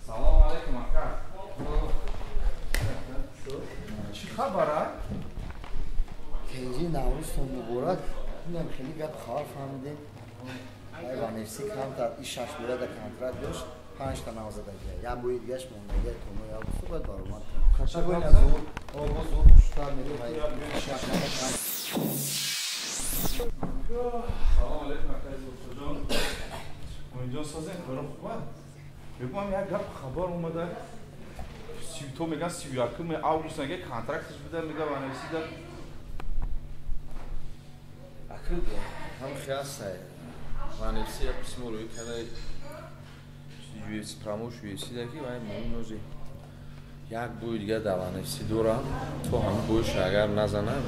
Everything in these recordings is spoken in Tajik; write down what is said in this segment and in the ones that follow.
Салом алейкум, ака. Чӣ хабара? Хейҷи Наврӯзтон муборак. Инам хеле гап хабар фаҳмидем. Ванефси камтар ин 6 бояда контракт дошт, 5 та навзадагия. Як бои дигаш мондагия то моҳи август бояд баромад кунад. Шагоина зур, овоз зур хуштар мерем. Салом алейкум, ака Зулфуҷон. Моинҷон созем, корам хуб? Бегӯам як гап хабар омада. То меган 31 август наге контрактш буда мега ванефсида. Акил ҳам хиасай. Ванефси я письмо рӯи кадай UFC промош UFC даки вай монози як бой дига да ванефси дорам. То ҳам бойш агар назанам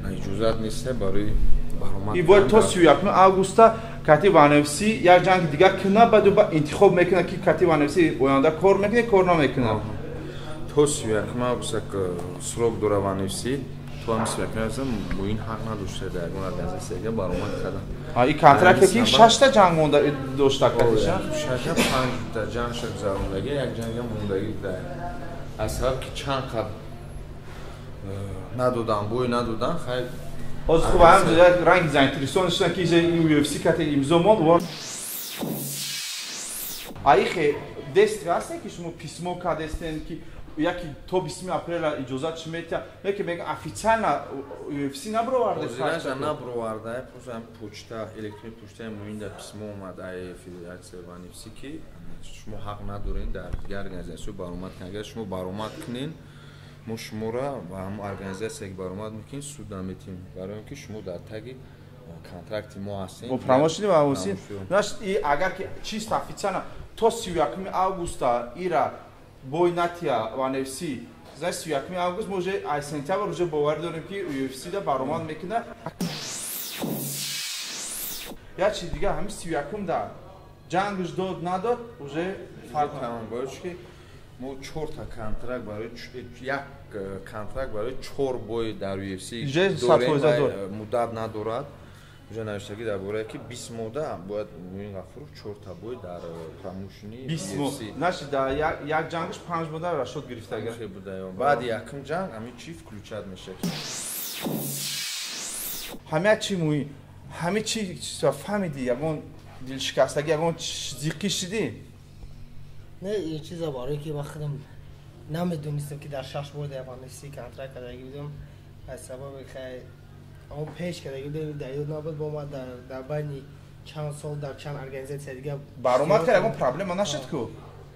иҷозат нест барои баромад. И бой то 31 августа кати ванефси як ҷанги дига кина баду ба интихоб мекуна ки кати ванефси оянда кор мекуна кор намекуна. То 31 августа срок дора ванефси то ҳам 31 августа моин ҳақ надошта дар ягон организасияга баромад кардам. И контракте ки 6 та ҷанг монда дошта катиша? 6 та 5 та ҷанг шад зарондаги, як ҷангам мондаги да. Аз сабаб ки чанд қаб надодан, бой надодан, хай Оз хуб ҳам ранги заинтересован шудан ки UFC кате имзо монд. Айхе дести ҳастен ки шумо письмо кардестен ки яки то 20 апрел иҷозат шумета, яке мега официально UFC наброварда. Озираша наброварда, просто ҳам почта, электронни почтаи моинда письмо омад ай федератсия ванефси ки шумо ҳақ надоред дар дигар организатсия баромад кунед. Агар шумо баромад кунед, мо шуморо ба ҳам организасияге баромад мекунем, суд наметем, барои он ки шумо дар таги контракти мо ҳастем. Бо промоушни ва ҳосин. Значит, и агар ки чист официально то 31 августа ира бой натия ванефси, значит 31 август мо уже ай сентябр уже боварӣ дорем ки UFC да баромад мекуна. Я чи дига ҳами 31 да ҷангш дод надод уже фарқ тамом бояд ки мо 4 та контракт барои як контракт барои 4 бой дар UFC дорем, муддат надорад. Уже навиштаги дар бораи ки 20 мода бояд Муин Ғафуров 4 та бой дар промоушни 20 мод. Значит, да як ҷангш 5 мода расход гирифтага будаём. Баъди якум ҷанг ҳамин чи включат мешад. ҳамя чи муи ҳами чи фаҳмиди ягон дилшикастаги ягон зиқӣ шиди? Не, ин чиза барои ки ма худам намедонистам ки дар 6 бояда ванефси контракт кардаги будам. Аз сабаби хай он пеш кардаги будам дар ёд набуд бо ма дар байни чанд сол дар чанд организация дига баромад кард ягон проблема нашуд ку?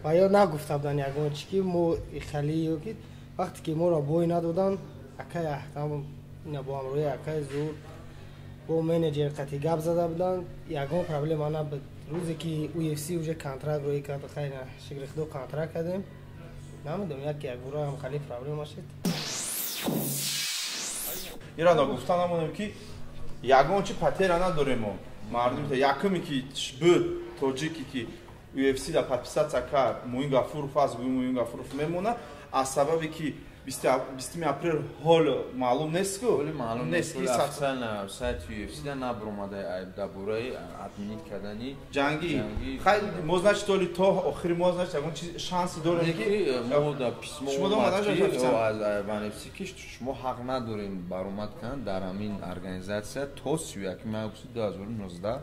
Ба ё нагуфта будан ягон чи ки мо ихали ё ки вақте ки моро бой надодан акай аҳкам ина бо ҳамроҳи акай зур бо менеҷер қати гап зада буданд, ягон проблема набуд. Рӯзе ки UFC уже контракт рӯи кард, хайна шигрихдо контракт кардем. Намедонам як бора ҳам хали проблема шуд. Ирана гуфта намонем ки ягон чи патера надорем мо. Мардум та якуми ки буд тоҷики ки UFC да подписация кард, Муин Ғафуров аст, Муин Ғафуров мемона, аз сабаби ки 20 апрел ҳол маълум нест ку? Маълум нест ки официально сайт UFC да набромада дар бораи админит кардани ҷанги. Хай мо значит толи то охири мо значит ягон чиз шанси дорем ки мо да письмо омад ки аз ванефси ки шумо ҳақ надорем баромад кунанд дар ҳамин организация то 31 август 2019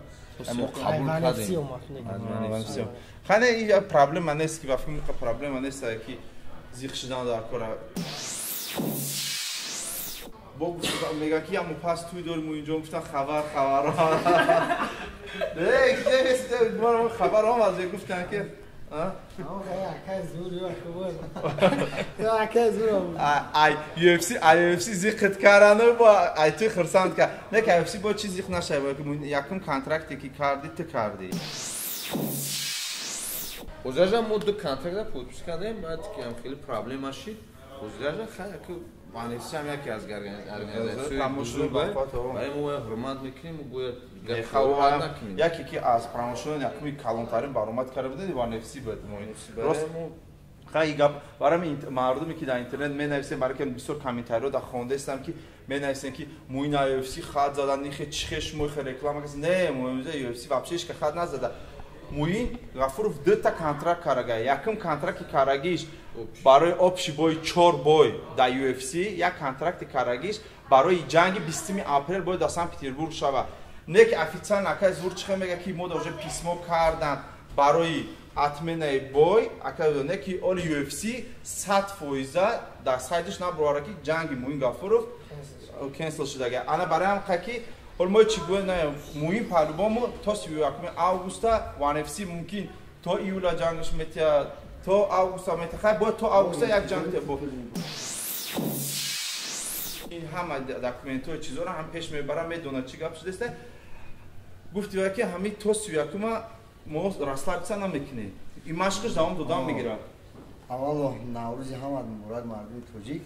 мо қабул кардем. Хане ин проблема нест ки вафи проблема нест ки зиқ шудан дар кора. Бо мега ки ҳамо пас туй дорим ӯ инҷо гуфтан хабар. Мо хабар омад гуфтан ки ай UFC зиқт кардану бо ай туй хурсанд кард. Не ки UFC бо чи зиқ нашавад ки якум контракте ки карди ту карди. Озажа мо ду контракта подпис кардем, баъд ки ҳам хеле проблема шид. Озажа хай ки ванефси ҳам яке аз организатсияи вай мо ҳурмат мекунем, мо бояд гапҳоро накунем. Яке ки аз промоушни якуми калонтарин баромад карда будед ванефси буд. Рост خیلی گپ برای مردمی که در اینترنت می‌نویسن برای که بسیار کامنت‌ها دا خونده استم که می‌نویسن که موین UFC خط زدن نیخه چخش موی رکلام کسی نه موین UFC вообще که خط نزده موین غفورов دو تا контракт карага яким контракти карагиш барои общий бой 4 бой да UFC як контракти карагиш барои ҷанги 20 апрел бой да Санкт-Петербург шава не ки официально акай зур чихе мега ки мо да уже письмо кардан барои отменаи бой акай не ки ол UFC 100% дар сайтиш набурара ки ҷанги Муин Ғафуров кенсел шудага ана барам қаки ол мо чи гӯ не Муин палубомо то 31 августа ONE FC мумкин то июля ҷангиш метия то августа метия хай бо то августа як ҷанг бо ин ҳама документҳои чизоро ҳам пеш мебарам медонад чӣ гап шудааст гуфтива ки ҳами то 31 мо расслабиться намекунем ин машқиш давом додам мегирад аввало наврӯзи ҳамат муборак мардуми тоҷик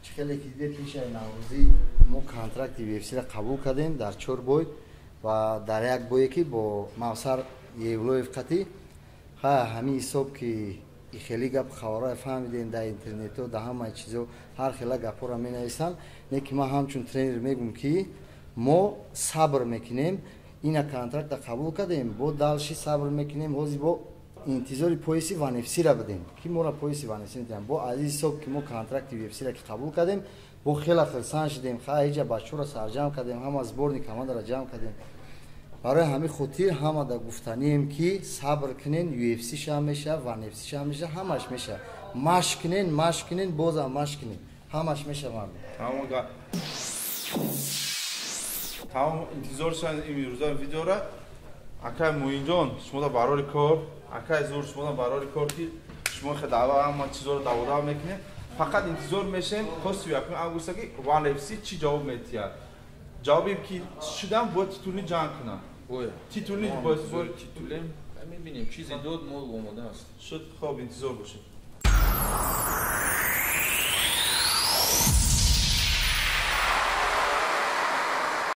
чӣ хеле ки дидед пешаи наврӯзӣ мо контракти UFC-ро қабул кардем дар 4 бой ва дар як бое ки бо Мавсар Евлоев қатӣ ҳамин ҳисоб ки хеле гап хабарҳои фаҳмидем дар интернетҳо дар ҳамаи чизо ҳар хела гапҳоро менависанд не ки ман ҳамчун тренер мегӯм ки мо сабр мекунем ина контракта қабул кардем бо далши сабр мекунем ҳозир бо интизори пояси ONE FC-ро будем ки моро пояси ONE FC медиҳам бо аз ҳисоб ки мо контракти UFC-ро ки қабул кардем бо хела хирсан шудем ҳеҷа бачаҳоро сарҷамъ кардем ҳама сборни командаро ҷамъ кардем барои ҳамин хотир ҳама да гуфтанием ки сабр кунен UFC ша меша ONE FC ша меша ҳамаш меша машқ кунен бозам машқ кунен ҳамаш меша мардум тамом интизор шудан имрӯза видеоро акай Муинҷон шумо барори кор акай зур шумо барори кор ки шумо хедава ҳама чизоро давода мекунем фақат интизор мешем то 31 августа ки ONE FC чӣ ҷавоб метиҳад ҷавоби ки шудам бояд титулни ҷанг кунам титулни бояд титулем мебинем чизе дод мо омода аст шуд хоб интизор бошед